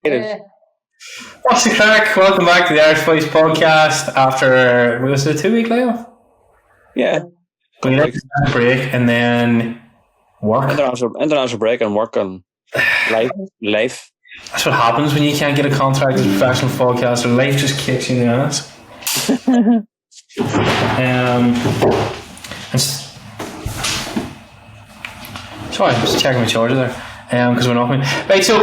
Yeah. What's the crack? Welcome back to the Irish Voice podcast after, was it a 2 week layoff? Yeah. We had a break and then work. International break and work and life. That's what happens when you can't get a contract as a professional podcaster. Life just kicks you in the ass. Sorry, I'm just checking my charger there because we're not. Right, so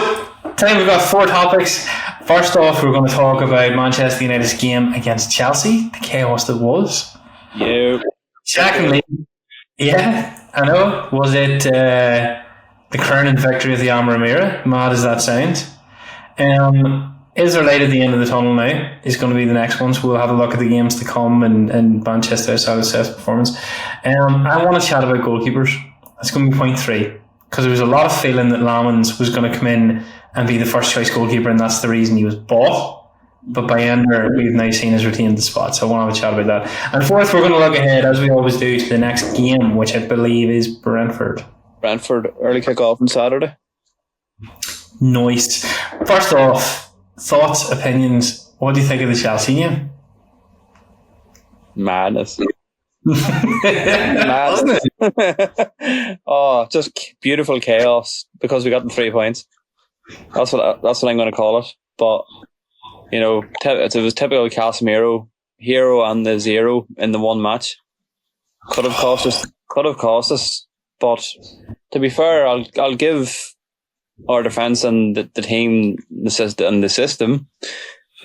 tonight we've got 4 topics. First off, we're going to talk about Manchester United's game against Chelsea, the chaos that was. Yeah. Secondly, yeah, I know. Was it the crowning victory of the Amara era? Mad as that sounds. Is there light at the end of the tunnel now? Is going to be the next one. So we'll have a look at the games to come and Manchester outside of Seth's performance. I want to chat about goalkeepers. That's going to be point 3 because there was a lot of feeling that Lamans was going to come in and be the first choice goalkeeper, and that's the reason he was bought. But by Ender, we've now seen has retained the spot, so I want to have a chat about that. And fourth, we're going to look ahead, as we always do, to the next game, which I believe is Brentford. Early kick-off on Saturday. Nice. First off, thoughts, opinions. What do you think of the Chelsea game? Madness. Madness. Oh, just beautiful chaos because we got the 3 points. That's what I'm going to call it. But you know, it was typical Casemiro, hero and the zero in the one match. Could have cost us. But to be fair, I'll give our defence and the team, the system,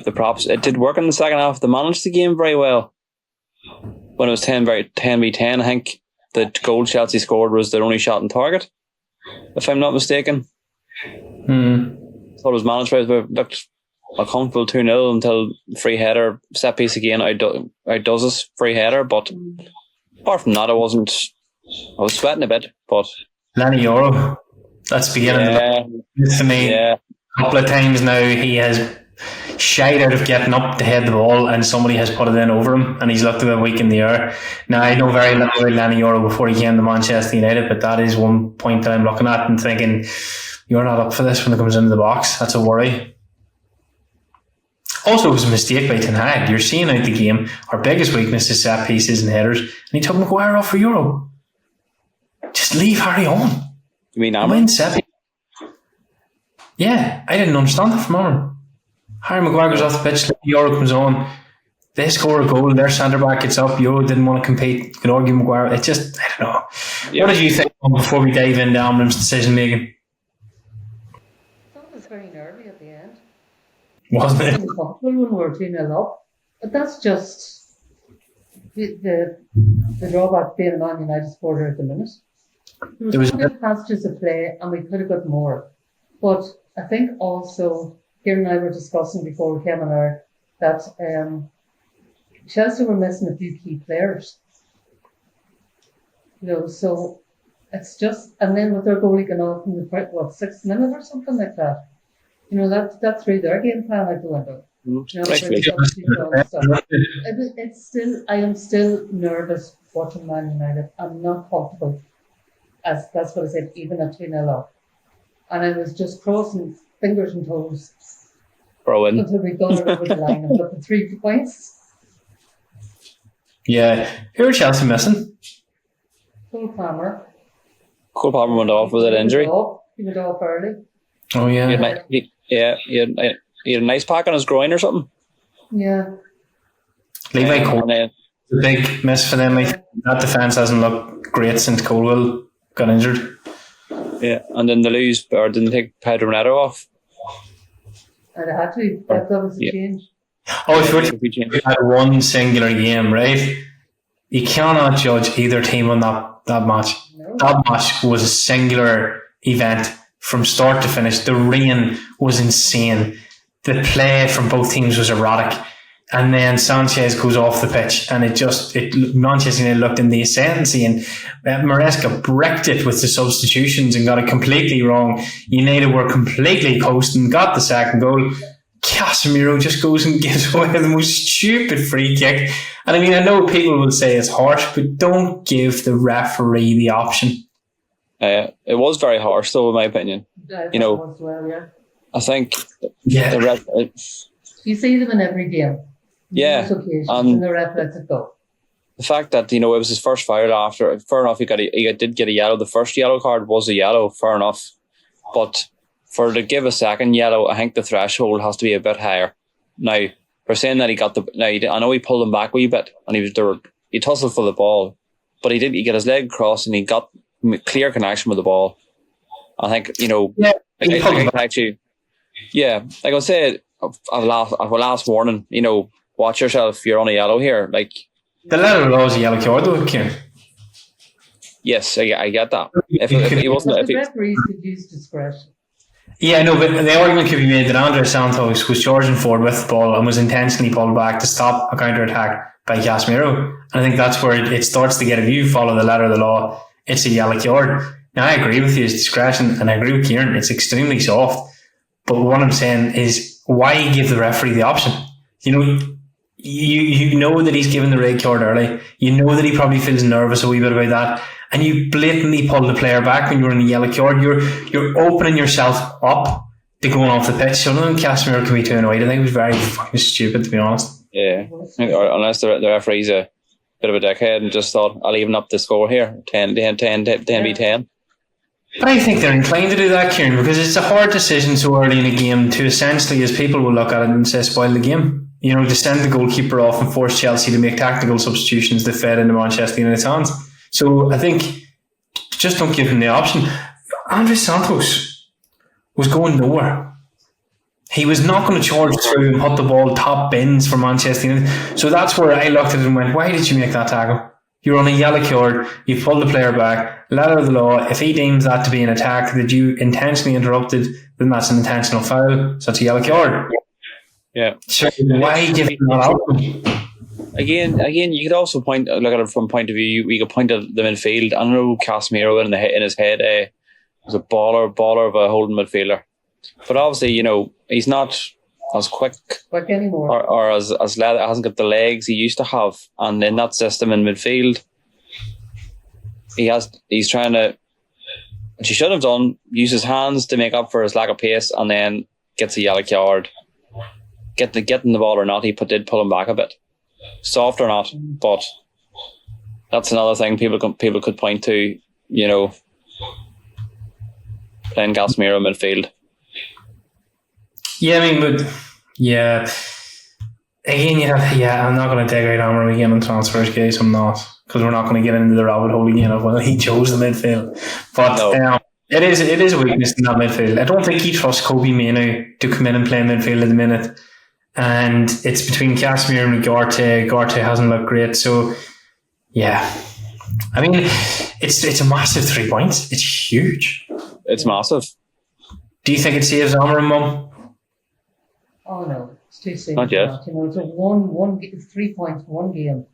the props. It did work in the second half. They managed the game very well. When it was 10v10, I think the goal Chelsea scored was their only shot on target, if I'm not mistaken. Thought it was managed right. Looked a comfortable 2-0 until free header, set piece again, outdoes us, free header. But apart from that, I was sweating a bit. But Lenny Euro, that's beginning to me. Yeah. A couple of times now he has shied out of getting up to head the ball and somebody has put it in over him and he's looked a bit weak in the air. Now I know very little about Lenny Euro before he came to Manchester United, but that is one point that I'm looking at and thinking, you're not up for this when it comes into the box. That's a worry. Also, it was a mistake by Ten Hag. You're seeing out the game, our biggest weakness is set pieces and headers, and he took Maguire off for Euro. Just leave Harry on. You mean Amram? Yeah, I didn't understand that from Amram. Harry Maguire goes off the pitch, Euro comes on, they score a goal, their centre-back gets up, Euro didn't want to compete, you could argue Maguire. It just, I don't know. Yeah. What did you think before we dive into Amram's decision-making? Very nervy at the end. Wasn't it? Uncomfortable when we were 2-0 up. But that's just the drawback being a Man United supporter at the minute. There was good passages of play and we could have got more. But I think also, Kieran and I were discussing before we came on air that Chelsea were missing a few key players. You know, so it's just, and then with their goalie going off in the 6th minute or something like that. You know, that threw their game plan out the window. You know, it's still, I am still nervous watching Man United. I'm not comfortable, as that's what I said, even at 2-0 up. And I was just crossing fingers and toes until we got it over the line and got the 3 points. Yeah. Who are Chelsea missing? Cole Palmer went off with an injury. He went off early. Oh, yeah. He had a nice pack on his groin or something. Yeah. Levi Cole, the big miss for them. That defence hasn't looked great since Colwell got injured. Yeah, and then they didn't take Pedro Neto off. And it had to. That was a change. Oh, if we had one singular game, right? You cannot judge either team on that match. No. That match was a singular event from start to finish. The rain was insane. The play from both teams was erratic. And then Sanchez goes off the pitch and Manchester United looked in the ascendancy and Maresca bricked it with the substitutions and got it completely wrong. United were completely coasting, got the second goal. Casemiro just goes and gives away the most stupid free kick. And I mean, I know people will say it's harsh, but don't give the referee the option. It was very harsh, though, in my opinion. You know, well, yeah. I think Yeah. the ref, You see them in every game. Yeah, Occasions, and and the ref lets it go. the fact that it was his first foul after, fair enough, he did get a yellow. The first yellow card was a yellow, fair enough, but for to give a second yellow, I think the threshold has to be a bit higher. Now, for saying that he got I know he pulled him back a wee bit, and he tussled for the ball, but he got his leg across and he got clear connection with the ball. I think like I said, I've last warning. Watch yourself. You're on a yellow here. Like, the letter of the law is a yellow card, though, Kieran. yes, I get that. If he wasn't, But the referees could use discretion. Yeah, no, but the argument could be made that Andre Santos was charging forward with the ball and was intentionally pulled back to stop a counter-attack by Casemiro. And I think that's where it starts to get, if you follow the letter of the law, it's a yellow card. Now, I agree with you, it's discretion, and I agree with Kieran, it's extremely soft. But what I'm saying is, why give the referee the option? You know that he's given the red card early. You know that he probably feels nervous a wee bit about that. And you blatantly pull the player back when you're in a yellow card. You're opening yourself up to going off the pitch. So I don't think Casemiro can be too annoyed. I think it was very fucking stupid, to be honest. Yeah, unless the referee's a bit of a dickhead and just thought, I'll even up the score here, 10 v 10. But I think they're inclined to do that, Kieran, because it's a hard decision so early in a game to essentially, as people will look at it and say, spoil the game. To send the goalkeeper off and force Chelsea to make tactical substitutions that fed into Manchester United's hands. So I think just don't give him the option. Andre Santos was going nowhere. He was not going to charge through and put the ball top bins for Manchester United. So that's where I looked at it and went, why did you make that tackle? You're on a yellow card, you pull the player back, letter of the law, if he deems that to be an attack that you intentionally interrupted, then that's an intentional foul, so it's a yellow card. Yeah. So why give him that option? Again, you could also look at it from point of view. We could point at the midfield. I know Casemiro in his head was a baller of a holding midfielder, but obviously, he's not as quick anymore, or as hasn't got the legs he used to have. And in that system in midfield, he's trying to, which he should have done, use his hands to make up for his lack of pace, and then gets a yellow card. Getting the ball or not, he did pull him back a bit. Soft or not, but that's another thing people could point to, playing Casemiro midfield. Yeah, again, I'm not going to dig out Amram again on transfers, guys. I'm not, because we're not going to get into the rabbit hole again of whether he chose the midfield. But no. It is a weakness in that midfield. I don't think he trusts Kobe Mainoo to come in and play midfield at the minute. And it's between Casemiro and Ugarte. Ugarte hasn't looked great. So, yeah. It's a massive 3 points. It's huge. It's massive. Do you think it saves Amram, Mum? Oh, no. It's too soon. Not yet. It's 3 points, one game.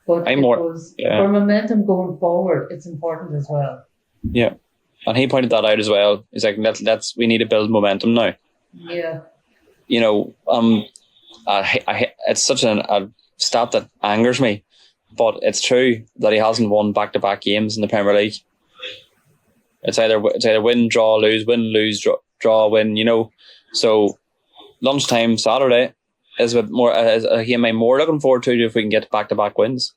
But for momentum going forward, it's important as well. Yeah. And he pointed that out as well. He's like, we need to build momentum now. Yeah. It's such a stat that angers me, but it's true that he hasn't won back-to-back games in the Premier League. It's either win, draw, lose, draw, win. So lunchtime Saturday is a bit more a game I'm more looking forward to if we can get back-to-back wins.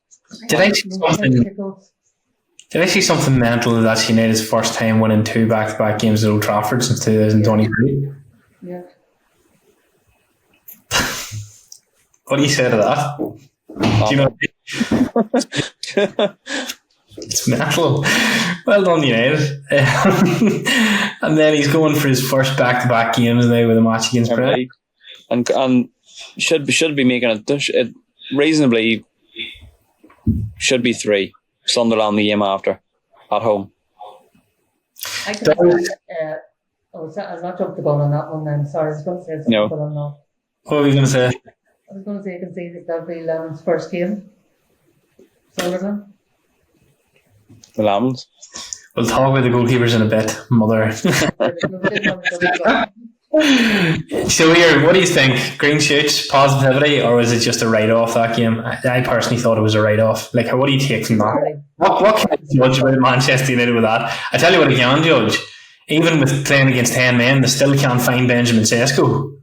Did I see something mental that that's United's first time winning 2 back-to-back games at Old Trafford since 2023? Yeah. What do you say to that? Do you know? It's mental. Well done, United. And then he's going for his first back-to-back games now with a match against Brentford. And should be making it reasonably. Should be 3. Sunderland the game after at home. I can I've not jumped the gun on that one then. Sorry, I was going to say something, no. But I'm not. What were you going to say? I was going to say I can see that'll be Lemon's first game. Sunderland. The Lamans. We'll talk about the goalkeepers in a bit, mother. So here, what do you think? Green shoots, positivity, or was it just a write-off that game? I personally thought it was a write-off. Like, what do you take from that? What can I judge about Manchester United with that? I tell you what I can judge even with playing against 10 men, they still can't find Benjamin Sesko.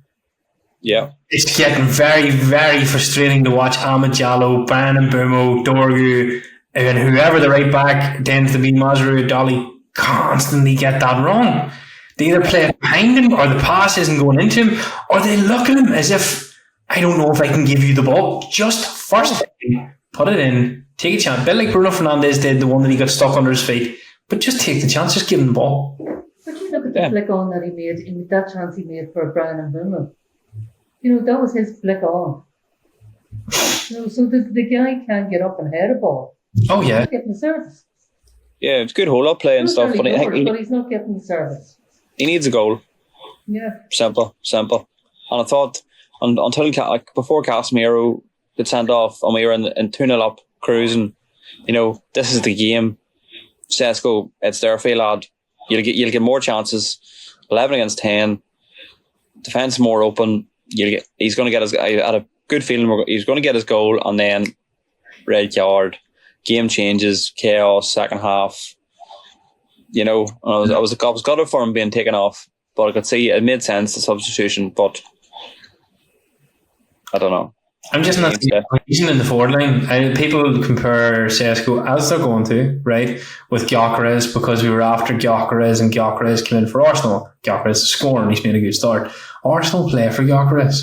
Yeah. It's getting very, very frustrating to watch Ahmed Jallow, Brian Mbumo, Dorgu, and whoever the right back tends to be, Mazrou Dolly, constantly get that wrong. They either play it behind him, or the pass isn't going into him, or they look at him as if, I don't know if I can give you the ball. Just first thing, put it in, take a chance. A bit like Bruno Fernandes did, the one that he got stuck under his feet. But just take the chance, just give him the ball. But you look at the flick on that he made, in that chance he made for Brian Mbumo. That was his flick on. So the guy can't get up and head a ball. Oh, yeah. He's not getting the service. Yeah, it's good hold-up play and stuff. But he's not getting the service. He needs a goal. Yeah. Simple. And I thought, until before Casemiro got sent off, and we were in 2-0 up, cruising, this is the game. Sesko, it's their field, lad. You'll get more chances. 11 against 10. Defence more open. He's going to get his. I had a good feeling he's going to get his goal, and then red card, game changes, chaos, second half. I was gutted for him being taken off, but I could see it made sense, the substitution. But I don't know. I'm just not seeing in the forward line. People compare Sesko, as they're going to, right, with Gyökeres, because we were after Gyökeres and Gyökeres came in for Arsenal. Gyökeres is scoring, he's made a good start. Arsenal play for Gyökeres.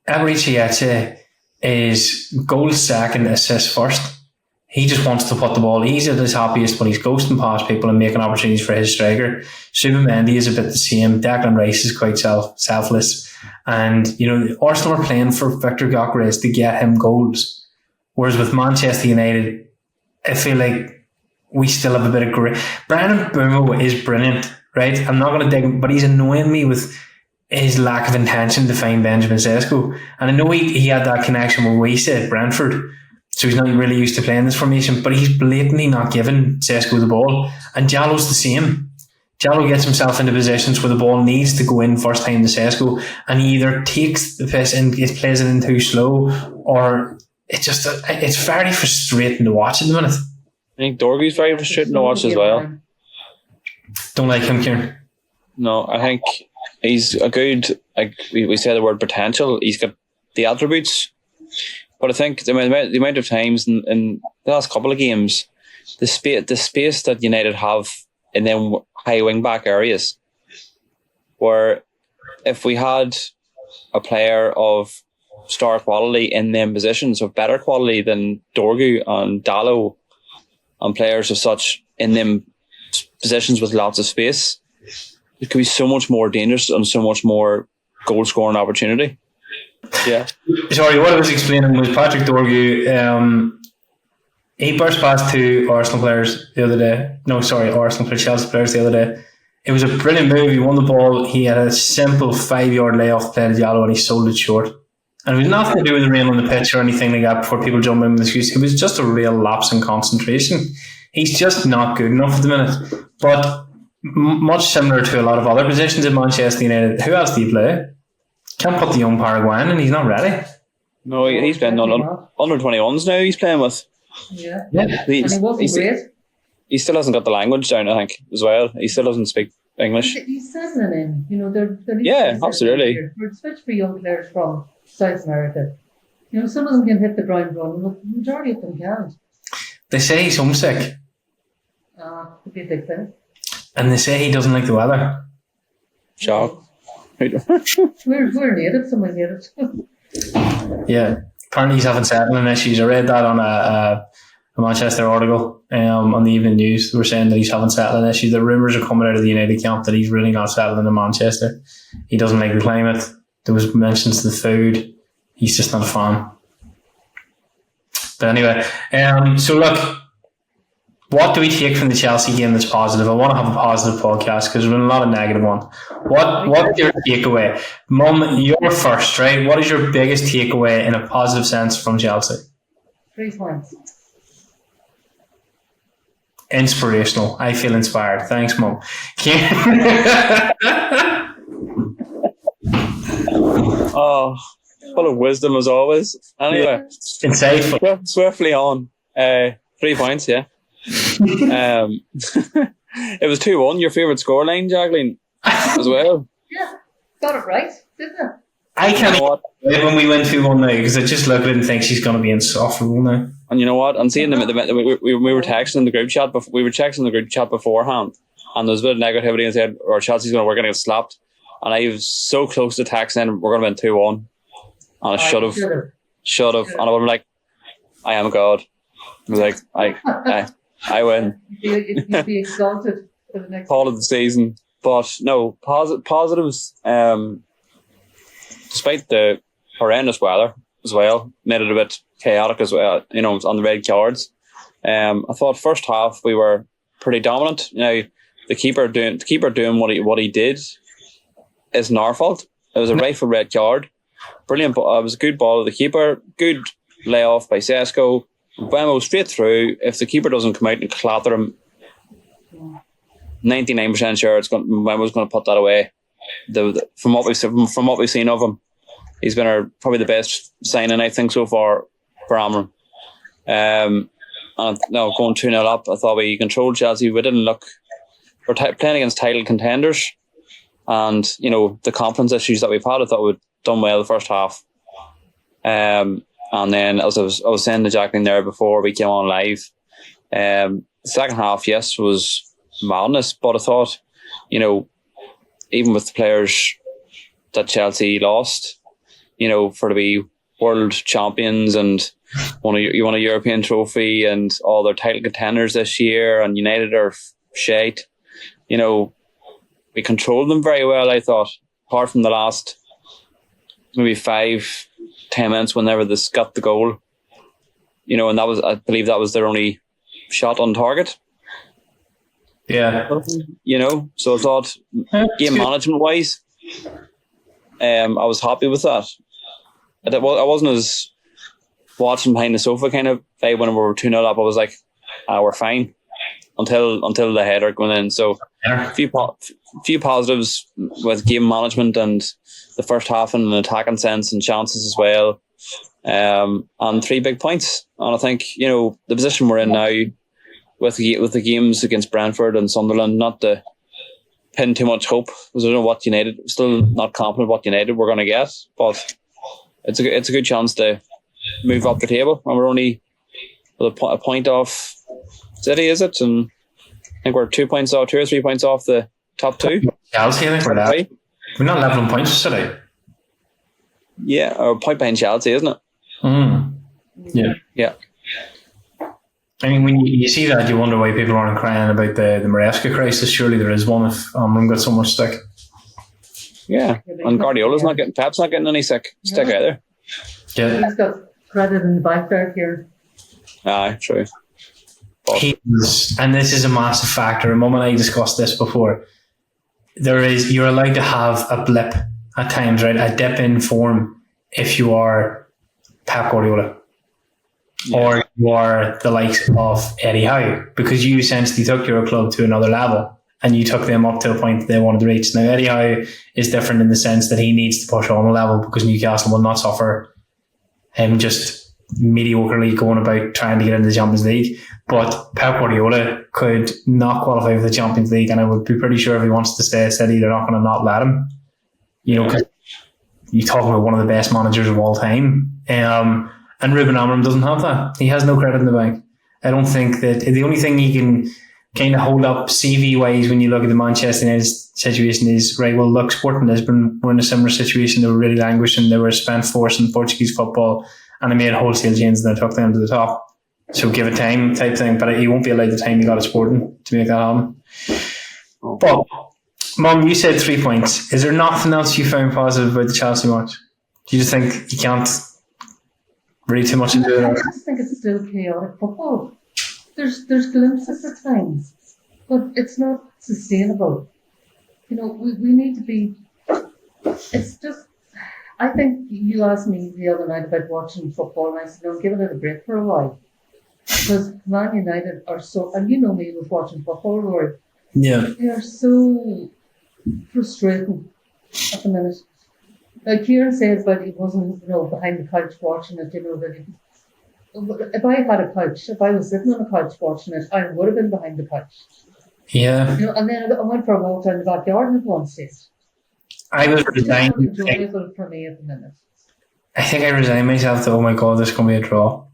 Eberechi is goal second, assist first. He just wants to put the ball. He's at his happiest when he's ghosting past people and making opportunities for his striker. Zubimendi is a bit the same. Declan Rice is quite selfless. And, Arsenal are playing for Victor Gyökeres to get him goals. Whereas with Manchester United, I feel like we still have a bit of great. Brian Mbumo is brilliant, right? I'm not going to dig him, but he's annoying me with his lack of intention to find Benjamin Sesko. And I know he had that connection with Wiese at Brentford, so he's not really used to playing this formation, but he's blatantly not giving Sesko the ball. And Jallo's the same. Jallow gets himself into positions where the ball needs to go in first time to Sesko, and he either takes the piss and plays it in too slow, or it's very frustrating to watch at the minute. I think Dorgu's very frustrating to watch as well. Don't like him, Kieran? No, I think he's a good, we say the word potential, he's got the attributes, but I think the amount of times in the last couple of games, the space that United have in them high wing back areas, where if we had a player of star quality in them positions, of better quality than Dorgu and Dalot, and players of such in them positions with lots of space, it could be so much more dangerous and so much more goal scoring opportunity. Yeah. Sorry, what I was explaining was Patrick Dorgu. He burst past two Arsenal players the other day. No, sorry, Arsenal players, Chelsea players the other day. It was a brilliant move. He won the ball. He had a simple 5-yard layoff play to Jallow, and he sold it short. And it was nothing to do with the rain on the pitch or anything like that before people jump in with excuses. It was just a real lapse in concentration. He's just not good enough at the minute. But much similar to a lot of other positions in Manchester United, who else do you play? Can't put the young Paraguayan in, he's not ready. No, he's playing under 21s now, he's playing with. Yeah. And he wasn't great. He still hasn't got the language down, I think, as well. He still doesn't speak English. He's settling in. They're absolutely. We're switched for young players from South America. Some of them can hit the ground running, but the majority of them can't. They say he's homesick. Could be a big thing. And they say he doesn't like the weather. Shock. We're natives and we get it. Yeah. Apparently he's having settling issues. I read that on a Manchester article on the evening news. They were saying that he's having settling issues. The rumours are coming out of the United camp that he's really not settling in Manchester. He doesn't like the climate. There was mentions of the food. He's just not a fan. But anyway, so look, what do we take from the Chelsea game that's positive? I want to have a positive podcast because there's been a lot of negative ones. What's your takeaway? Mum, you're first, right? What is your biggest takeaway in a positive sense from Chelsea? 3 points. Inspirational. I feel inspired. Thanks, Mum. Oh, full of wisdom as always. Anyway, insightful. Swiftly on. 3 points, yeah. It was 2-1. Your favourite scoreline, Jacqueline, as well. Yeah, got it right, didn't I? I can't You know what? wait when we went 2-1 now because I just look at it and think she's going to be insufferable now. And you know what? And seeing we were texting in the group chat. We were texting the group chat beforehand, and there was a bit of negativity and said, "Or Chelsea's going to work and get slapped." And I was so close to texting, "We're going to win 2-1," and I should have, and I would have like, "I am God." I was like, I win. You'd be exalted for the next Call of the season, but no positives. Despite the horrendous weather as well, made it a bit chaotic as well. You know, on the red cards. I thought first half we were pretty dominant. You know, the keeper doing what he did isn't our fault. It was a rightful red card. Brilliant. It was a good ball of the keeper. Good layoff by Sesko. Bemo straight through. If the keeper doesn't come out and clatter him, 99% sure Bemo's going to put that away. From what we've seen of him, he's been probably the best signing I think so far for Amram. And no, going 2-0 up, I thought we controlled Chelsea. We didn't look. We're playing against title contenders, and you know the confidence issues that we've had. I thought we'd done well the first half. And then as I was saying to Jacqueline there before we came on live, the second half, yes, was madness. But I thought, you know, even with the players that Chelsea lost, you know, for to be world champions and you won a European trophy and all their title contenders this year, and United are shite. You know, we controlled them very well, I thought, apart from the last maybe 5-10 minutes whenever they got the goal. You know, and I believe that was their only shot on target. Yeah. You know, so I thought game management wise, I was happy with that. I wasn't as watching behind the sofa kind of vibe when we were 2-0 up. I was like, we're fine until the header going in. So a few positives with game management and the first half in an attacking sense and chances as well. And 3 big points. And I think, you know, the position we're in now with the games against Brentford and Sunderland, not to pin too much hope, because I don't know what United, still not confident what United we're going to get, but it's a good chance to move up the table, and we're only a point off City, is it? And I think we're 2 or 3 points off the top 2. Chelsea, I think we're that. We're not level points with City. Yeah, or a point behind Chelsea, isn't it? Yeah. I mean, when you see that, you wonder why people aren't crying about the Maresca crisis. Surely there is one if Amram got so much stick. Yeah, and Pep's not getting any stick either. Yeah, he's got credit in the back there here. Aye, true. But and this is a massive factor. And Mum and I discussed this before. You're allowed to have a blip at times, right? A dip in form if you are Pep Guardiola. Yeah. Or you are the likes of Eddie Howe, because you essentially took your club to another level and you took them up to a point they wanted to reach. Now, Eddie Howe is different in the sense that he needs to push on a level because Newcastle will not suffer him just mediocrely going about trying to get into the Champions League. But Pep Guardiola could not qualify for the Champions League, and I would be pretty sure if he wants to stay at City, they're not going to not let him. You know, because you talk about one of the best managers of all time. And Ruben Amram doesn't have that. He has no credit in the bank. I don't think that the only thing he can kind of hold up CV wise when you look at the Manchester United situation is, right, well, look, Sporting Lisbon were in a similar situation. They were really languishing. They were spent force in Portuguese football, and they made wholesale changes and they took them to the top. So give it time type thing, but he won't be allowed the time he got at Sporting to make that happen. But Mum, you said 3 points. Is there nothing else you found positive about the Chelsea match? Do you just think you can't read too much into it? I just think it's still chaotic football. There's glimpses at times, but it's not sustainable. You know, we need to be. It's just. I think you asked me the other night about watching football, and I said, "No, give it a break for a while," because Man United are so. And you know me with watching football, Lord. Yeah. They are so frustrating at the minute. Like Kieran says, but he wasn't, you know, behind the couch watching it, you know, that if I had a couch, if I was sitting on a couch watching it, I would have been behind the couch. Yeah. And then I went for a walk down the backyard at one stage. I was It's just not resigned. enjoyable for me at the minute. I think I resigned myself to, oh my God, this is going to be a draw.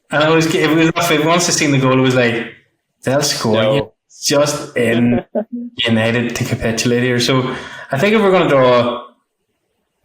And once I seen the goal, it was like, they'll score. No. Just in United to capitulate here. So I think if we're going to draw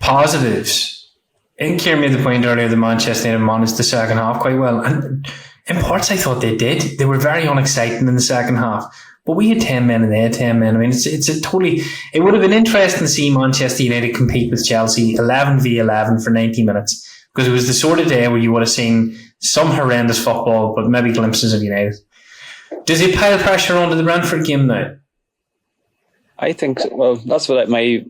positives, I think Kieran made the point earlier that Manchester United managed the second half quite well. And in parts, I thought they did. They were very unexciting in the second half. But we had 10 men and they had 10 men. I mean, it would have been interesting to see Manchester United compete with Chelsea 11v11 for 90 minutes. Because it was the sort of day where you would have seen some horrendous football, but maybe glimpses of United. Does he pile pressure onto the Brentford game now? I think so. Well, that's what my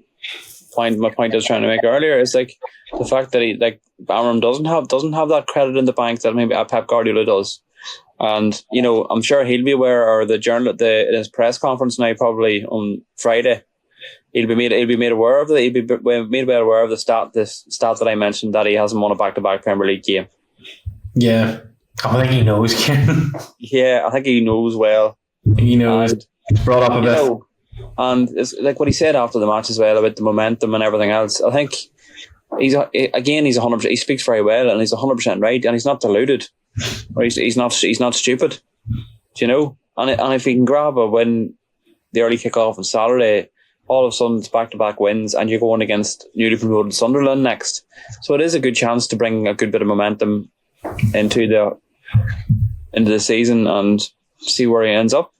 point I was trying to make earlier is like the fact that Amorim doesn't have that credit in the bank that maybe Pep Guardiola does. And I'm sure he'll be aware, or the journal at his press conference now, probably on Friday, he'll be made aware of the stat that I mentioned, that he hasn't won a back-to-back Premier League game. Yeah, I think he knows, Kieran. Yeah, I think he knows well. He knows. It's brought up a bit. And it's like what he said after the match as well about the momentum and everything else. I think he's 100%. He speaks very well, and he's 100% right, and he's not deluded. Or he's not stupid, And if he can grab a win, the early kick-off on Saturday, all of a sudden it's back-to-back wins, and you're going against newly promoted Sunderland next. So it is a good chance to bring a good bit of momentum into the season and see where he ends up.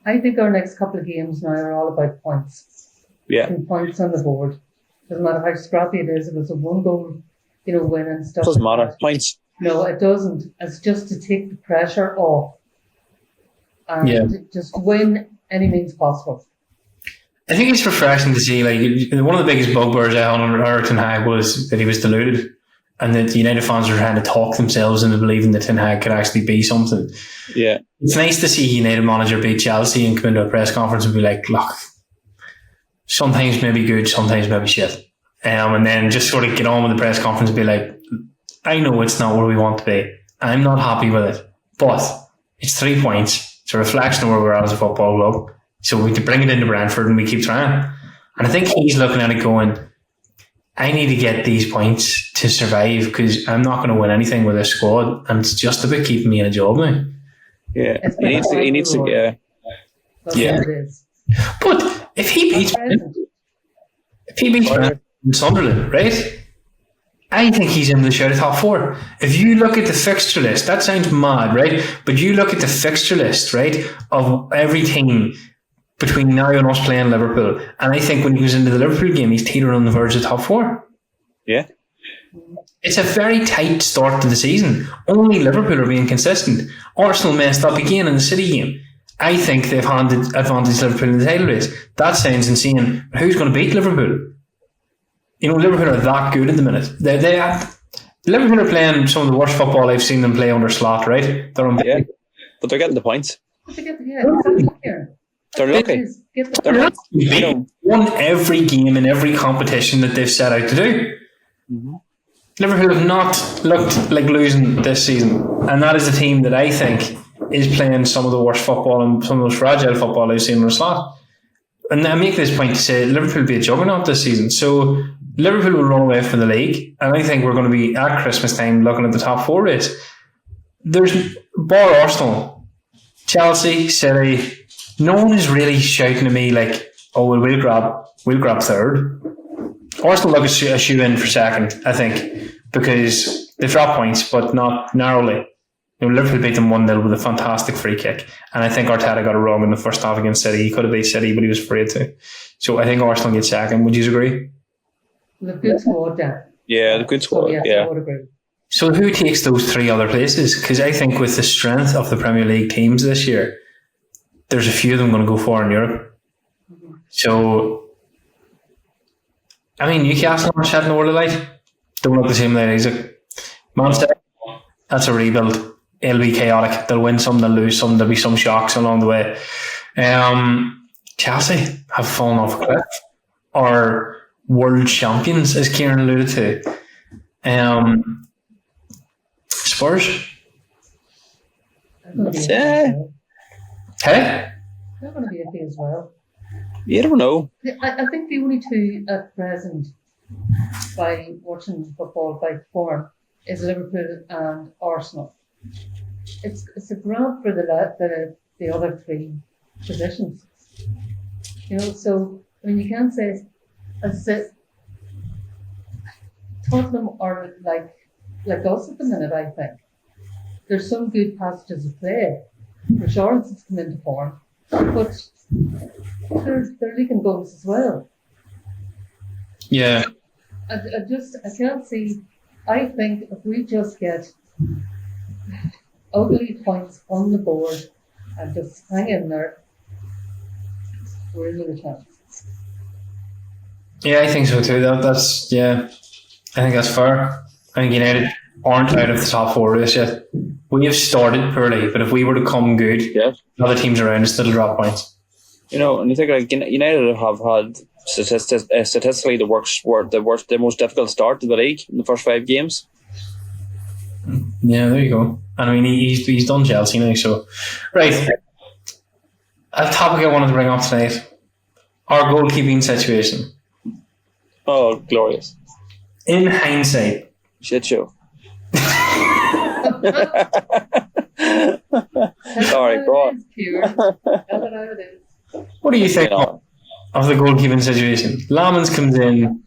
I think our next couple of games now are all about points. Yeah, and points on the board. Doesn't matter how scrappy it is. If it's a one goal, win and stuff. Doesn't matter. Points. No, it doesn't. It's just to take the pressure off and just win any means possible. I think it's refreshing to see, one of the biggest bugbears I had on Eric Ten Hag was that he was deluded, and that the United fans were trying to talk themselves into believing that Ten Hag could actually be something. Yeah. It's nice to see United manager beat Chelsea and come into a press conference and be like, look, sometimes maybe good, sometimes maybe shit. And then just sort of get on with the press conference and be like, I know it's not where we want to be. I'm not happy with it. But it's 3 points. It's a reflection of where we're at as a football club. So we can bring it into Brentford and we keep trying. And I think he's looking at it going, I need to get these points to survive, because I'm not going to win anything with this squad. And it's just about keeping me in a job now. Yeah. He needs to yeah. Yeah. But if he beats Brentford and Sunderland, right? I think he's in the shout of top four. If you look at the fixture list, that sounds mad, right? But you look at the fixture list, right, of every team between now and us playing Liverpool, and I think when he goes into the Liverpool game, he's teetering on the verge of top four. Yeah. It's a very tight start to the season. Only Liverpool are being consistent. Arsenal messed up again in the City game. I think they've handed advantage to Liverpool in the title race. That sounds insane. But who's going to beat Liverpool? Liverpool are that good at the minute. Liverpool are playing some of the worst football I've seen them play under Slot, right? They're but they're getting the points. They're lucky. They've won every game in every competition that they've set out to do. Mm-hmm. Liverpool have not looked like losing this season, and that is a team that I think is playing some of the worst football and some of the most fragile football I've seen under Slot. And I make this point to say Liverpool will be a juggernaut this season. So Liverpool will run away for the league, and I think we're going to be at Christmas time looking at the top four race. There's bar Arsenal, Chelsea, City. No one is really shouting at me like, "Oh, we'll grab third." Arsenal look a shoe in for second, I think, because they dropped points, but not narrowly. Liverpool beat them 1-0 with a fantastic free kick, and I think Arteta got it wrong in the first half against City. He could have beat City, but he was afraid to. So I think Arsenal gets second. Would you agree? The good squad, yeah, the good squad. So, yeah. I would agree. So who takes those three other places? Because I think with the strength of the Premier League teams this year, there's a few of them going to go far in Europe. Mm-hmm. So, I mean, Newcastle aren't shedding the world of light. Don't look the same like Isaac. Man City, that's a rebuild. It'll be chaotic. They'll win some, they'll lose some, there'll be some shocks along the way. Chelsea have fallen off a cliff. Or world champions, as Kieran alluded to. Spurs. Yeah. Hey? They're going to be iffy as well. You don't know. I think the only two at present, by watching football by form, is Liverpool and Arsenal. It's a grant for the other three positions. So I mean, you can't say, as I said, Tottenham are like us at the minute. I think there's some good passages of play. Richardson's come into form, but they're leaking goals as well. Yeah. I can't see. I think if we just get ugly points on the board and just hang in there, we're in the chance. Yeah, I think so too. That's I think that's fair. I think United aren't out of the top four race yet. We have started poorly, but if we were to come good, other teams around us still drop points. And you think like United have had statistically the most difficult start to the league in the first 5 games. Yeah, there you go. And I mean, he's done Chelsea now, so right. A topic I wanted to bring up tonight: our goalkeeping situation. Oh, glorious! In hindsight, shit show. Sorry, go on. What do you think of the goalkeeping situation? Lamans comes in.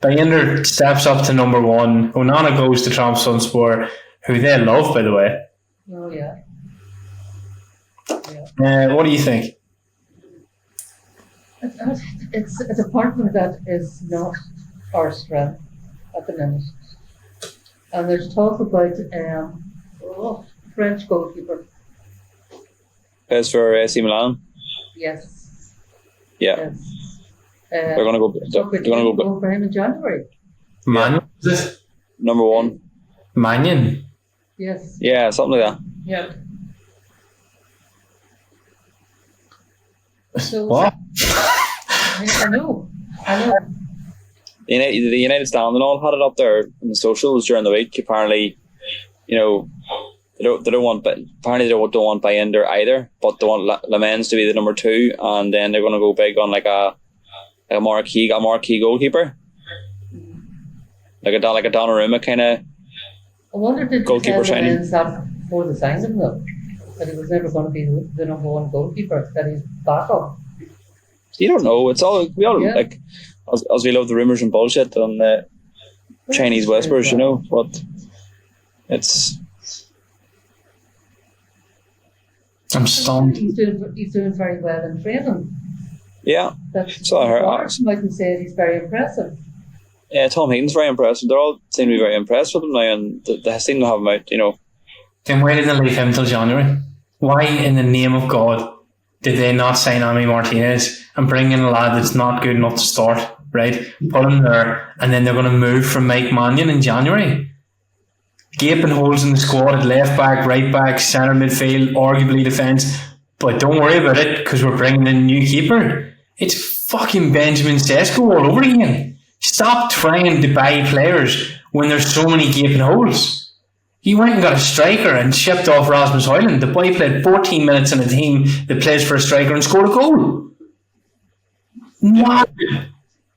Bayender steps up to number 1. Onana goes to Trabzonspor, who they love, by the way. Oh, yeah. What do you think? It's a department that is not our strength at the minute. And there's talk about French goalkeeper. As for AC Milan? Yes. Yeah. Yes. They're going to go. They're going to go for him in January. Mannion, is it? Number 1. Mannion. Yes. Yeah, something like that. Yeah. So, what? I know. The United stand and all had it up there in the socials during the week. Apparently, they don't want Bayender either, but they want Lamens to be the number 2, and then they're going to go big on like a marquee goalkeeper, like a Donnarumma kind of. I wonder did goalkeeper signing that before the signing though, that he was never going to be the number 1 goalkeeper, that he's backup. You don't know. It's all like as we love the rumours and bullshit on the Chinese whispers, but it's. I'm stunned. He's doing very well in training. Yeah, that's I heard. I can say he's very impressive. Yeah, Tom Heaton's very impressive. They all seem to be very impressed with him now, and they seem to have him out. Then why did they leave him till January? Why, in the name of God, did they not sign Ami Martinez and bring in a lad that's not good enough to start? Right, put him there, and then they're going to move from Mike Mannion in January. Gaping holes in the squad at left back, right back, centre midfield, arguably defence. But don't worry about it because we're bringing in a new keeper. It's fucking Benjamin Sesko all over again. Stop trying to buy players when there's so many gaping holes. You went and got a striker and shipped off Rasmus Højlund. The boy played 14 minutes in a team that plays for a striker and scored a goal. No.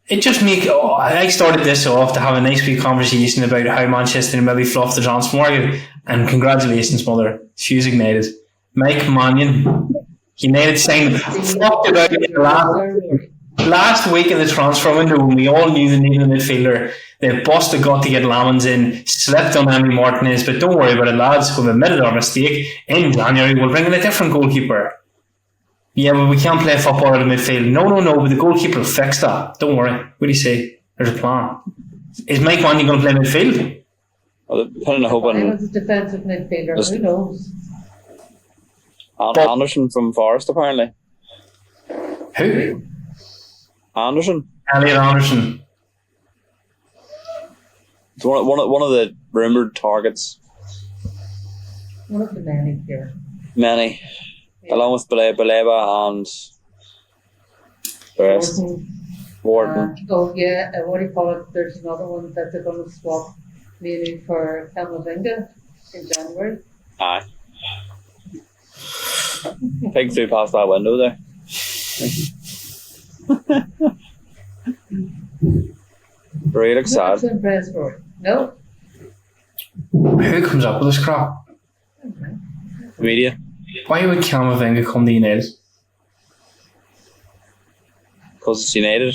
It just I started this off to have a nice wee conversation about how Manchester maybe fluffed the transfer market, and congratulations, mother. She's ignited. Mike Mannion, United signed fucked about it last week in the transfer window when we all knew they needed a midfielder. They busted got to get Lamans in, slept on Ami Martinez, but don't worry about it, lads. We've admitted our mistake. In January, we'll bring in a different goalkeeper. Yeah, well, we can't play football in the midfield. No, but the goalkeeper will fix that. Don't worry. What do you say? There's a plan. Is Mike Mannion going to play midfield? Well, depending on hoping. He was a defensive midfielder. Who knows? Anderson from Forest, apparently. Who? Anderson. Elliot Anderson. It's one of the rumoured targets. One of the many here. Many. Yeah. Along with Baleba and the rest. Warden. What do you call it? There's another one that they're going to swap maybe for Camavinga in January. Aye. Pig through past that window there. Ray looks sad. Not impressed for it. No. Who comes up with this crap? Media. Why would Camavinga come to United? Because it's United.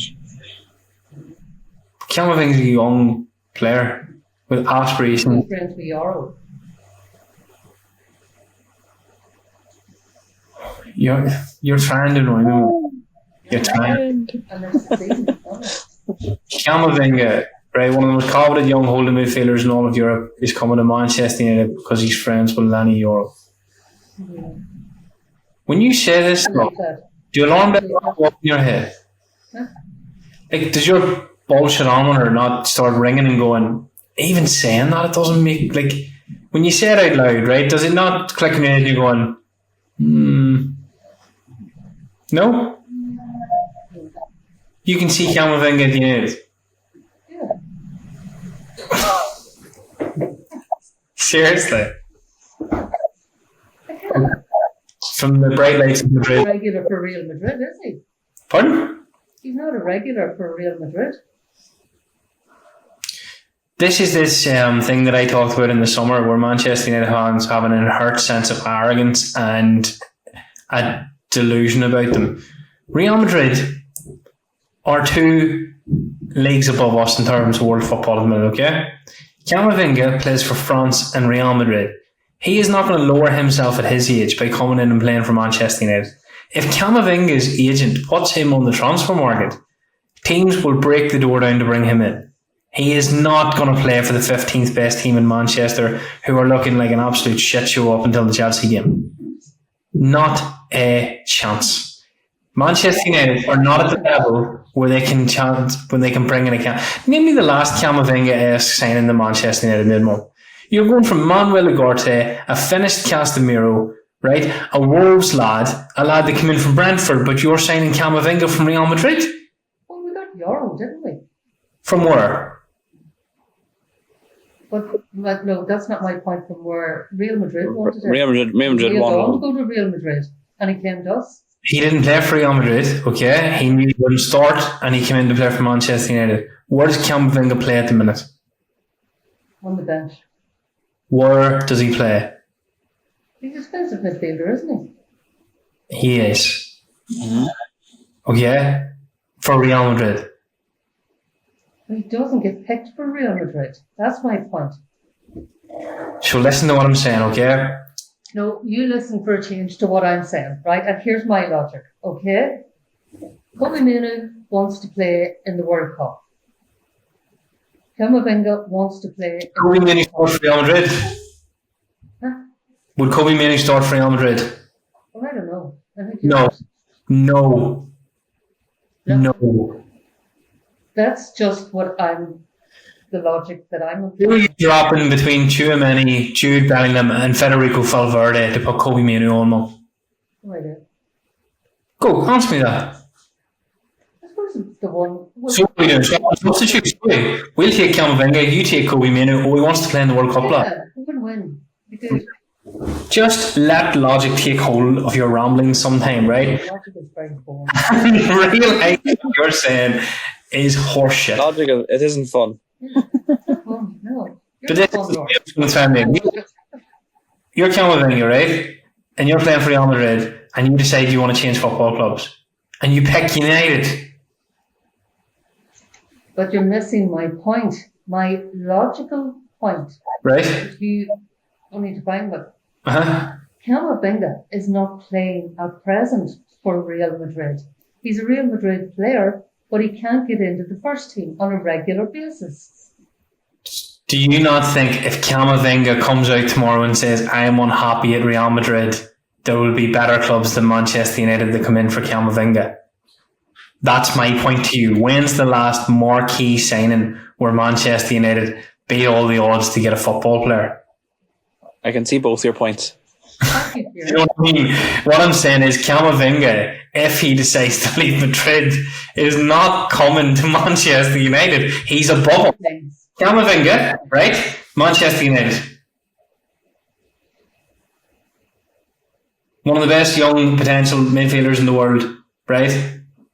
Camavinga's a young player with aspirations. Friends with Euro. You're trying to annoy me. You're trying. And that's the season. Camavinga, right, one of the most coveted young holding midfielders in all of Europe, is coming to Manchester United because he's friends with Lenny Euro. Yeah. When you say this stuff, do alarm bells go up in your head? Huh? Like, does your bullshit or not start ringing and going, even saying that, it doesn't make, like, when you say it out loud, right, does it not click in your head and you're going, no? You can see Camavinga at the end. Yeah. Seriously. From the bright lights of Madrid. Regular for Real Madrid, is he? Pardon? He's not a regular for Real Madrid. This is this thing that I talked about in the summer where Manchester United fans have an inherent sense of arrogance and a delusion about them. Real Madrid are 2 leagues above us in terms of world football at the minute, okay? Camavinga plays for France and Real Madrid. He is not going to lower himself at his age by coming in and playing for Manchester United. If Camavinga's agent puts him on the transfer market, teams will break the door down to bring him in. He is not going to play for the 15th best team in Manchester who are looking like an absolute shit show up until the Chelsea game. Not a chance. Manchester United are not at the level where they can bring in a Name me the last Camavinga-esque signing the Manchester United mid-month. You're going from Manuel Ugarte, a finished Casemiro, right? A Wolves lad, a lad that came in from Brentford, but you're signing Camavinga from Real Madrid? Well, we got Euro, didn't we? From where? But no, that's not my point. From where Real Madrid wanted him. Real Madrid He was won. on to go to Real Madrid, and he came to us. He didn't play for Real Madrid, okay? He knew he wouldn't start, and he came in to play for Manchester United. Where does Camavinga play at the minute? On the bench. Where does he play? He's a defensive midfielder, isn't he? He is. Okay? For Real Madrid. But he doesn't get picked for Real Madrid. That's my point. So listen to what I'm saying, okay? No, you listen for a change to what I'm saying, right? And here's my logic, okay? Kobe Minu wants to play in the World Cup. Camavinga wants to play. Kobe Manu start for Real Madrid? Huh? Would Kobe Manu start for Real Madrid? Well, I don't know. I think No. That's just the logic that I'm. Who are you dropping between Tchouaméni, Jude Bellingham, and Federico Valverde to put Kobe Manu on them? Right. Go, answer me that. I suppose it's the one. So what are we doing? Substitute. We'll take Camavinga, you take Kobe Manu, who wants to play in the World Cup. Yeah, we're going to win. Because just let logic take hold of your ramblings sometime, right? logic is very boring. Real what you're saying is horseshit. Logic, it isn't fun. No. But this is the time. You're Camavinga, right? And you're playing for Real Madrid, and you decide you want to change football clubs, and you pick United. But you're missing my point. My logical point. Right? You only to find what Uh-huh. Camavinga is not playing at present for Real Madrid. He's a Real Madrid player, but he can't get into the first team on a regular basis. Do you not think if Camavinga comes out tomorrow and says, I am unhappy at Real Madrid, there will be better clubs than Manchester United that come in for Camavinga? That's my point to you. When's the last marquee signing where Manchester United beat all the odds to get a football player? I can see both your points. You know what I mean? What I'm saying is Camavinga, if he decides to leave Madrid, is not coming to Manchester United. He's above him. Camavinga, right? Manchester United. One of the best young potential midfielders in the world, right?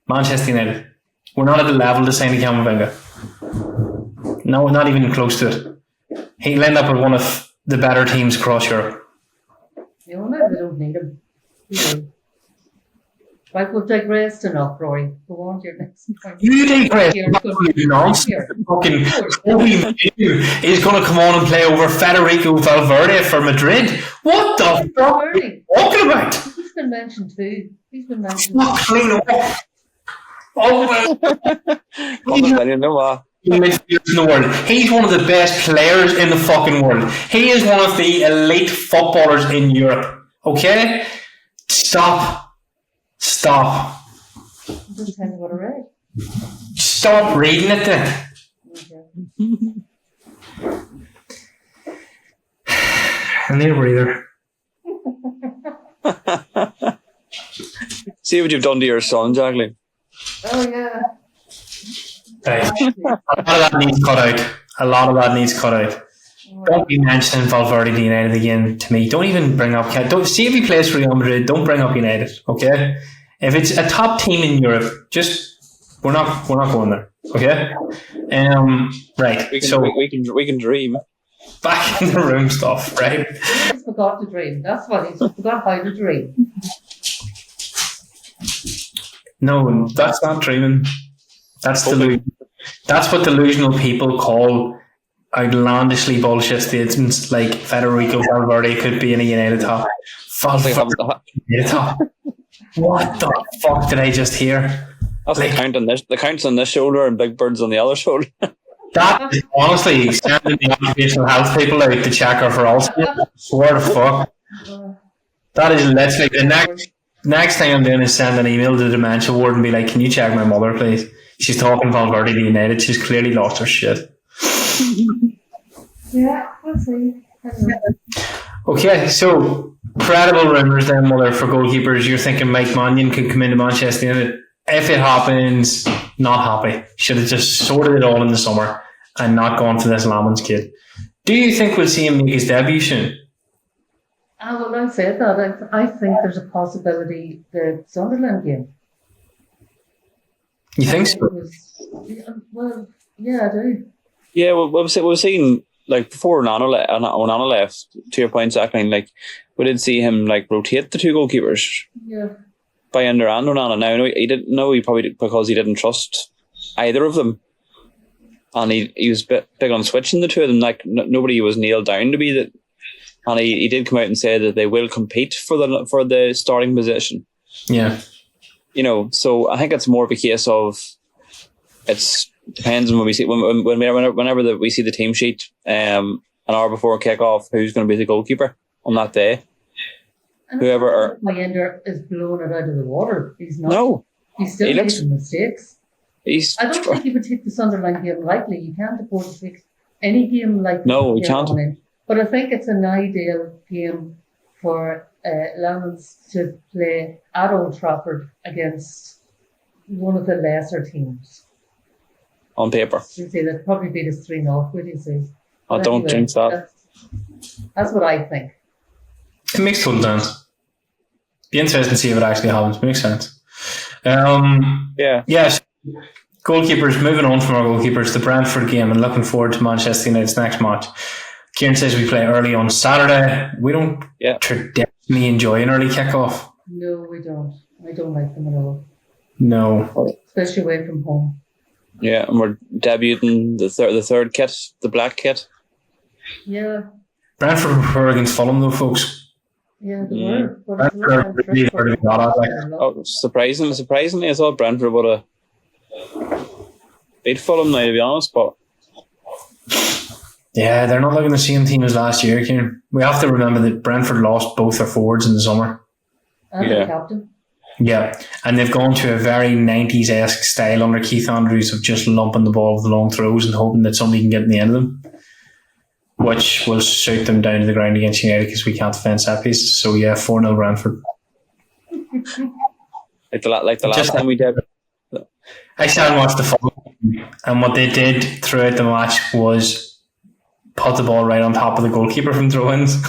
Manchester United. We're not at the level to sign Camavinga. No, not even close to it. He'll end up with one of the better teams across Europe. You know, maybe we don't need him. Right, we'll digress enough, Rory. Go on to your next point. You digress. Nonsense. Fucking Toby Manu is going to come on and play over Federico Valverde for Madrid. What the fuck are you talking about? He's been mentioned too. He's been mentioned. Clean up. Oh, midfielders in the world. He's one of the best players in the fucking world. He is one of the elite footballers in Europe. Okay? Stop. I'm just telling you what I read. Stop reading it then. Okay. I need a breather. See what you've done to your son, Jacqueline. Oh, yeah. Right. A lot of that needs cut out. Don't be mentioning Valverde to United again to me. Don't even bring up. Don't see if he plays for Real Madrid. Don't bring up United. Okay, if it's a top team in Europe, just we're not going there. Okay, right. We can dream. Back in the room stuff, right? He's forgot to dream. That's what he's forgot how to dream. No, that's not dreaming. That's delusion. That's what delusional people call outlandishly bullshit statements like Federico Valverde could be in a United top. United top. What the fuck did I just hear? That's the count's on this shoulder and Big Bird's on the other shoulder. That is honestly sending the occupational health people out to check her for Alzheimer's. Swear to fuck. That is literally the next thing I'm doing is send an email to the dementia ward and be like, can you check my mother, please? She's talking Valverde to United. She's clearly lost her shit. Yeah, we'll see. Okay, so credible rumours then, Mother, for goalkeepers. You're thinking Mike Mannion could come into Manchester United. If it happens, not happy. Should have just sorted it all in the summer and not gone for this Lamans kid. Do you think we'll see him make his debut soon? Well, I said that. I think there's a possibility the Sunderland game. You think so? Well, yeah, I do. Yeah, well, we've seen, like, before Onana left, to your point, Zachary, like, we did see him, like, rotate the two goalkeepers. Yeah. By Ender and Onana. Now, he didn't know, he probably did, because he didn't trust either of them. And he was big on switching the two of them. Like, nobody was nailed down to be that. And he did come out and say that they will compete for the starting position. Yeah. You know, so I think it's more of a case of depends on when we see whenever we see the team sheet an hour before kick-off, who's going to be the goalkeeper on that day. And Whoever Ender is blowing it out of the water. He's not. No, he's still making mistakes. I don't think he would take the Sunderland game lightly. You can't afford to take any game like no, you can't. But I think it's an ideal game for Lamans to play at Old Trafford against one of the lesser teams. On paper. You see, they'd probably beat us 3-0, would you say? I don't think that. That's what I think. It makes total sense. Be interesting to see if it actually happens. It makes sense. Yeah. Yes. Goalkeepers, moving on from our goalkeepers, the Brentford game, and looking forward to Manchester United's next match. Kieran says we play early on Saturday. We don't traditionally enjoy an early kickoff. No, we don't. I don't like them at all. No. Especially away from home. Yeah, and we're debuting the third kit, the black kit. Yeah. Brentford were against Fulham though, folks. Yeah, they were. Brentford really surprisingly, I thought Brentford would have beat Fulham now, to be honest, but yeah, they're not looking the same team as last year, Kieran. We have to remember that Brentford lost both their forwards in the summer. And the captain. Yeah, and they've gone to a very 90s-esque style under Keith Andrews of just lumping the ball with the long throws and hoping that somebody can get in the end of them, which will suit them down to the ground against United because we can't defend set pieces. So yeah, 4-0 Brentford. like the last time we did. I sat and watched the Fulham, and what they did throughout the match was put the ball right on top of the goalkeeper from throw-ins.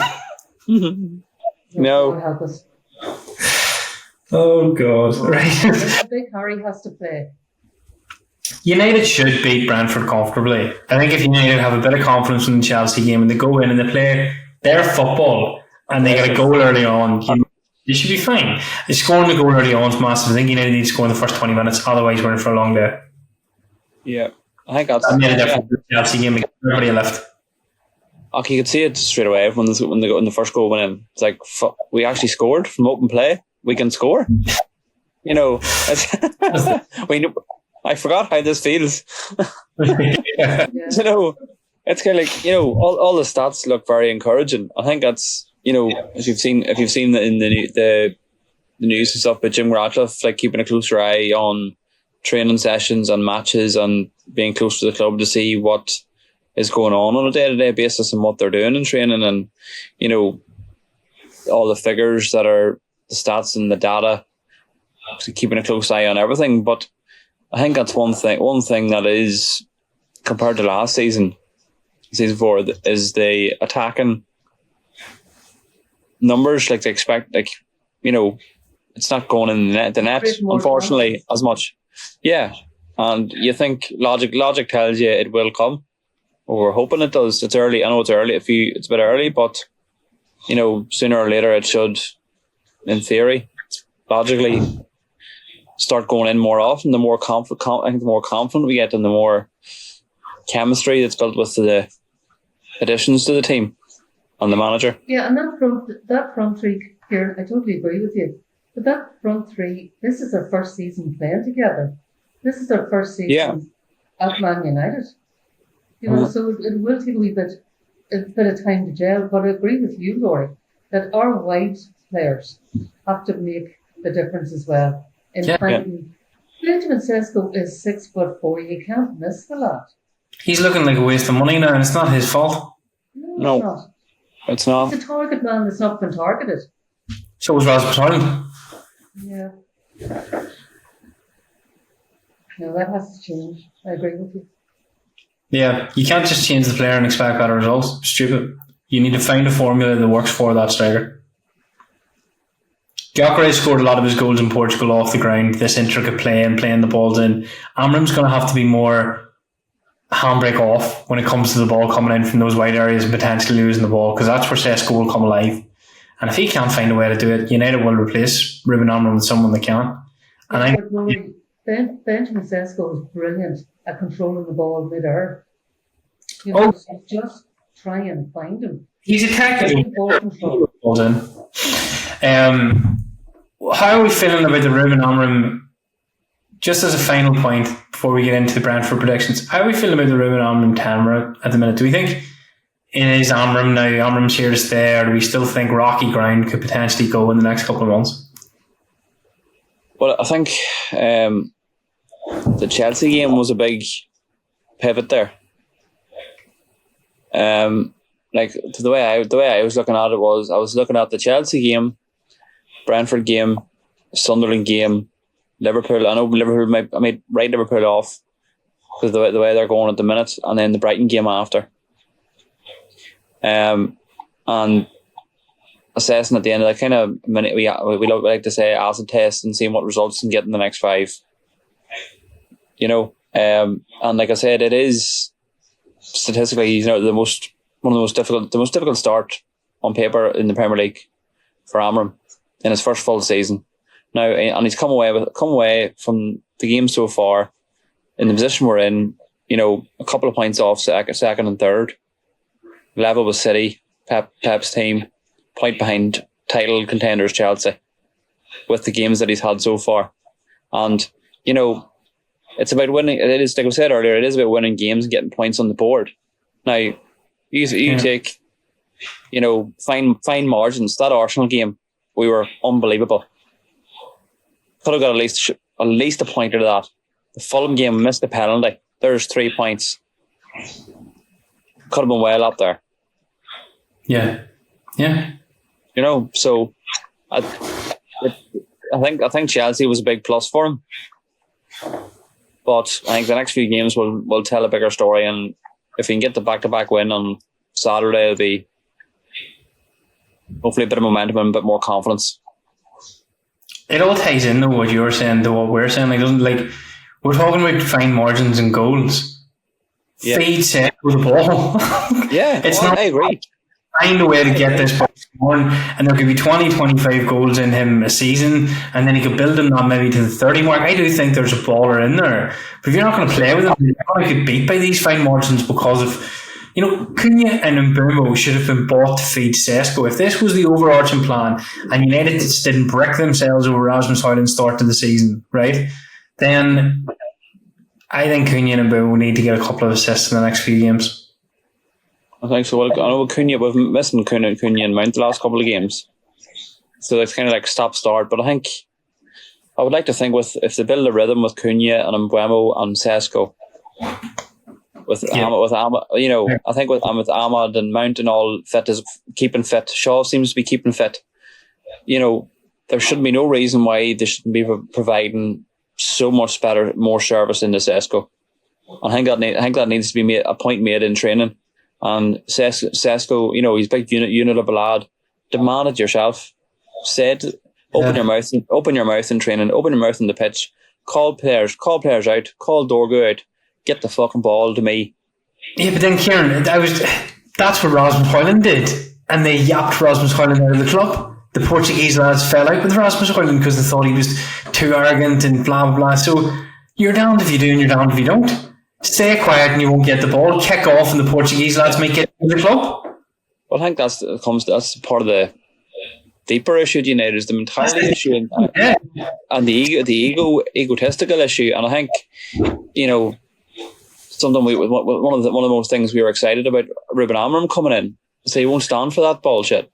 No. Oh God! Right. A big Harry has to play. United should beat Brentford comfortably. I think if United have a bit of confidence in the Chelsea game and they go in and they play their football and they get a goal early on, they should be fine. Scoring the goal early on is massive. I think United need to score in the first 20 minutes, otherwise we're in for a long day. Yeah, I think that's That made a difference in the Chelsea game. Everybody left. Okay, you could see it straight away when the first goal went in. It's like, we actually scored from open play. We can score. You know, I forgot how this feels. Yeah. You know, it's kind of like, you know, all the stats look very encouraging. I think that's, you know, if you've seen in the news and stuff, but Jim Ratcliffe like keeping a closer eye on training sessions and matches and being close to the club to see what is going on a day-to-day basis and what they're doing in training, and you know, all the figures that are the stats and the data, keeping a close eye on everything. But I think that's one thing that is, compared to last season 4, is the attacking numbers. Like they expect, like, you know, it's not going in the net unfortunately as much. Yeah, and you think logic tells you it will come. Well, we're hoping it does. It's early. I know it's early. It's a bit early, but you know, sooner or later it should, in theory, logically, start going in more often. The more confident we get, and the more chemistry that's built with the additions to the team and the manager. Yeah, and that front three here, I totally agree with you. But that front three, this is our first season playing together. This is our first season at Man United. You know, so it will take a bit of time to gel. But I agree with you, Laurie, that our wide players have to make the difference as well. Benjamin Sesko is 6'4". You can't miss the lad. He's looking like a waste of money now, and it's not his fault. No, it's not. It's a target man that's not been targeted. So was Rasmus Højlund. Yeah. No, that has to change. I agree with you. Yeah, you can't just change the player and expect better results. Stupid. You need to find a formula that works for that striker. Gyökeres scored a lot of his goals in Portugal off the ground, this intricate play and playing the balls in. Amram's going to have to be more handbrake off when it comes to the ball coming in from those wide areas and potentially losing the ball, because that's where Sesko will come alive. And if he can't find a way to do it, United will replace Ruben Amram with someone that can. And Benjamin Sesko is brilliant at controlling the ball mid-air. You know, so just try and find him. He's a technical ball in. How are we feeling about the Ruben Amram? Just as a final point before we get into the Brentford predictions, how are we feeling about the Ruben Amram Tamra at the minute? Do we think it is Amram now? Amram's here to stay, or do we still think rocky ground could potentially go in the next couple of months? Well, I think the Chelsea game was a big pivot there. Like the way I was looking at it was, I was looking at the Chelsea game, Brentford game, Sunderland game, Liverpool. I know Liverpool might write Liverpool off because the way they're going at the minute, and then the Brighton game after. And assessing at the end of that kind of minute, we like to say acid test and seeing what results and getting the next 5. You know, and like I said, it is statistically, you know, the most difficult start on paper in the Premier League for Amram in his first full season. Now, and he's come away from the game so far in the position we're in, you know, a couple of points off second and third, level with City, Pep's team, point behind title contenders Chelsea, with the games that he's had so far. And, you know, it's about winning. It is, like I said earlier, it is about winning games and getting points on the board. Now, you take, you know, fine margins. That Arsenal game, we were unbelievable. Could have got at least a point out of that. The Fulham game, missed the penalty. There's 3 points. Could have been well up there. Yeah. You know, so I think Chelsea was a big plus for him. But I think the next few games will tell a bigger story, and if he can get the back-to-back win on Saturday, it'll be hopefully a bit of momentum and a bit more confidence. it all ties into what you're saying to what we're saying. Like, doesn't like we're talking about fine margins and goals. Yeah. Feed set with the ball. Yeah, it's well, not. I agree. Find a way to get this ball scoring, and there could be 20, 25 goals in him a season, and then he could build him that maybe to the 30 mark. I do think there's a baller in there, but if you're not going to play with him, you're going to get beat by these fine margins because of, Cunha and Mbeumo should have been bought to feed Sesko. If this was the overarching plan, and United just didn't brick themselves over Rasmus Højlund's start to the season, right? Then I think Cunha and Mbeumo need to get a couple of assists in the next few games. I think so. Well, I know Cunha, we've missing Cunha and Mount the last couple of games, so it's kind of like stop-start. But I think I would like to think if they build a rhythm with Cunha and Mbeumo and Sesko, I think with Ahmad and Mount and all fit is keeping fit. Shaw seems to be keeping fit. There should be no reason why they shouldn't be providing so much better, more service in the Sesko. I think that needs to be a point made in training. And Sesko, he's a big unit of a lad. Demand it yourself. Open your mouth in training. Open your mouth in the pitch. Call players out. Call Dorgu out. Get the fucking ball to me. Yeah, but then Kieran, that's what Rasmus Højlund did, and they yapped Rasmus Højlund out of the club. The Portuguese lads fell out with Rasmus Højlund because they thought he was too arrogant and blah blah blah. So you're damned if you do and you're damned if you don't. Stay quiet and you won't get the ball. Kick off and the Portuguese lads might get in the club. Well, I think that's part of the deeper issue at United is the mentality issue and the egotistical issue. And I think something one of the most things we were excited about Ruben Amorim coming in. So he won't stand for that bullshit.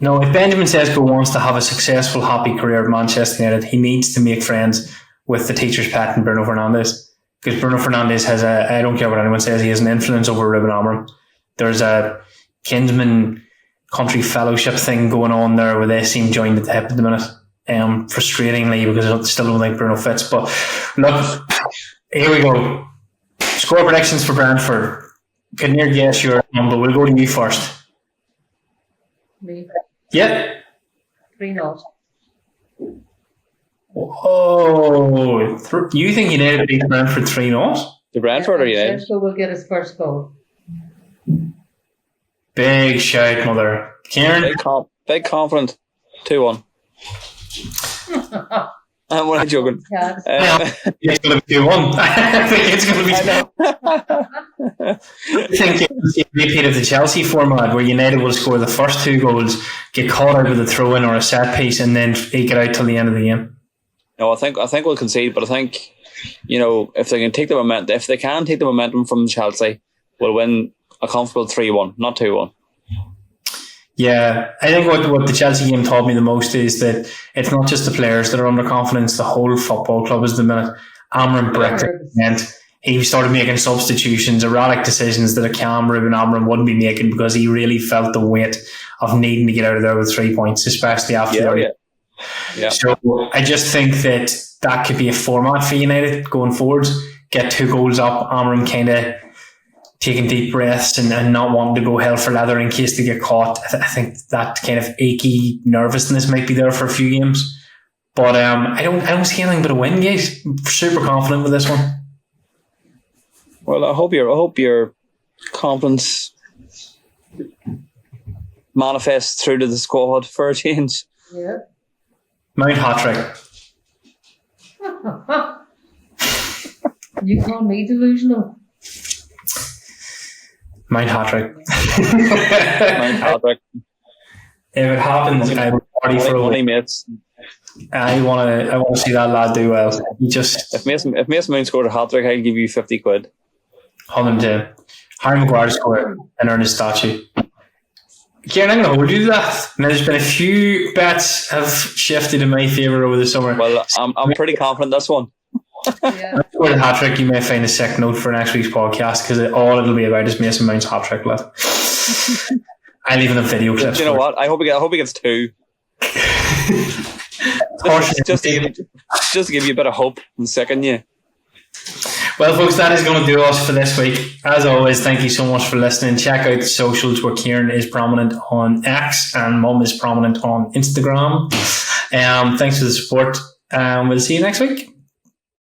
No, if Benjamin Sesko wants to have a successful, happy career at Manchester United, he needs to make friends with the teacher's pet and Bruno Fernandes. Because Bruno Fernandes has I don't care what anyone says, he has an influence over Ruben Amorim. There's a kinsman country fellowship thing going on there where they seem joined at the hip at the minute. Frustratingly, because I still don't think Bruno fits. But look, here we go. Score predictions for Brentford. Can you guess your number? We'll go to you first. Me? Yeah. 3-0. Oh, you think United beat Brentford 3-0? The Brentford or United? Sesko will get his first goal. Big shout, mother. Kieran? Big confident. 2-1. I'm only joking. It's going to be 2-1. I think it's going to be 2-1. I think it's a repeat of the Chelsea format where United will score the first 2 goals, get caught out with a throw-in or a set piece, and then eke it out till the end of the game. No, I think we'll concede, but I think if they can take the momentum from Chelsea, we'll win a comfortable 3-1, not 2-1. Yeah, I think what the Chelsea game taught me the most is that it's not just the players that are under confidence, the whole football club is the minute. Amorim bricked it, and he started making substitutions, erratic decisions that a calm Ruben Amorim wouldn't be making because he really felt the weight of needing to get out of there with 3 points, especially after Yeah. So I just think that could be a format for United going forward. Get 2 goals up, Amorim kind of taking deep breaths and not wanting to go hell for leather in case they get caught. I think that kind of achy nervousness might be there for a few games. But I don't see anything but a win, guys. I'm super confident with this one. Well, I hope your confidence manifests through to the squad for a change. Yeah. Mount hat-trick. You call me delusional? Mount hat-trick. Mount hat-trick. If it happens, I will party for a week. Mates. I want to see that lad do well. If Mason Mount scored a hat-trick, I'll give you 50 quid. 110. Harry Maguire scored and earn his statue. Kieran, I'm going to hold you to that. Now, there's been a few bets have shifted in my favour over the summer. Well, I'm pretty confident this one. Yeah. With a hat-trick, you may find a sick note for next week's podcast because all it'll be about is Mason Mount's hat-trick, lad. I'll even have video clips. Do you know what? I hope he gets 2. just to give you a bit of hope and sicken you. Well, folks, that is going to do us for this week. As always, thank you so much for listening. Check out the socials where Kieran is prominent on X and Mum is prominent on Instagram. Thanks for the support. We'll see you next week.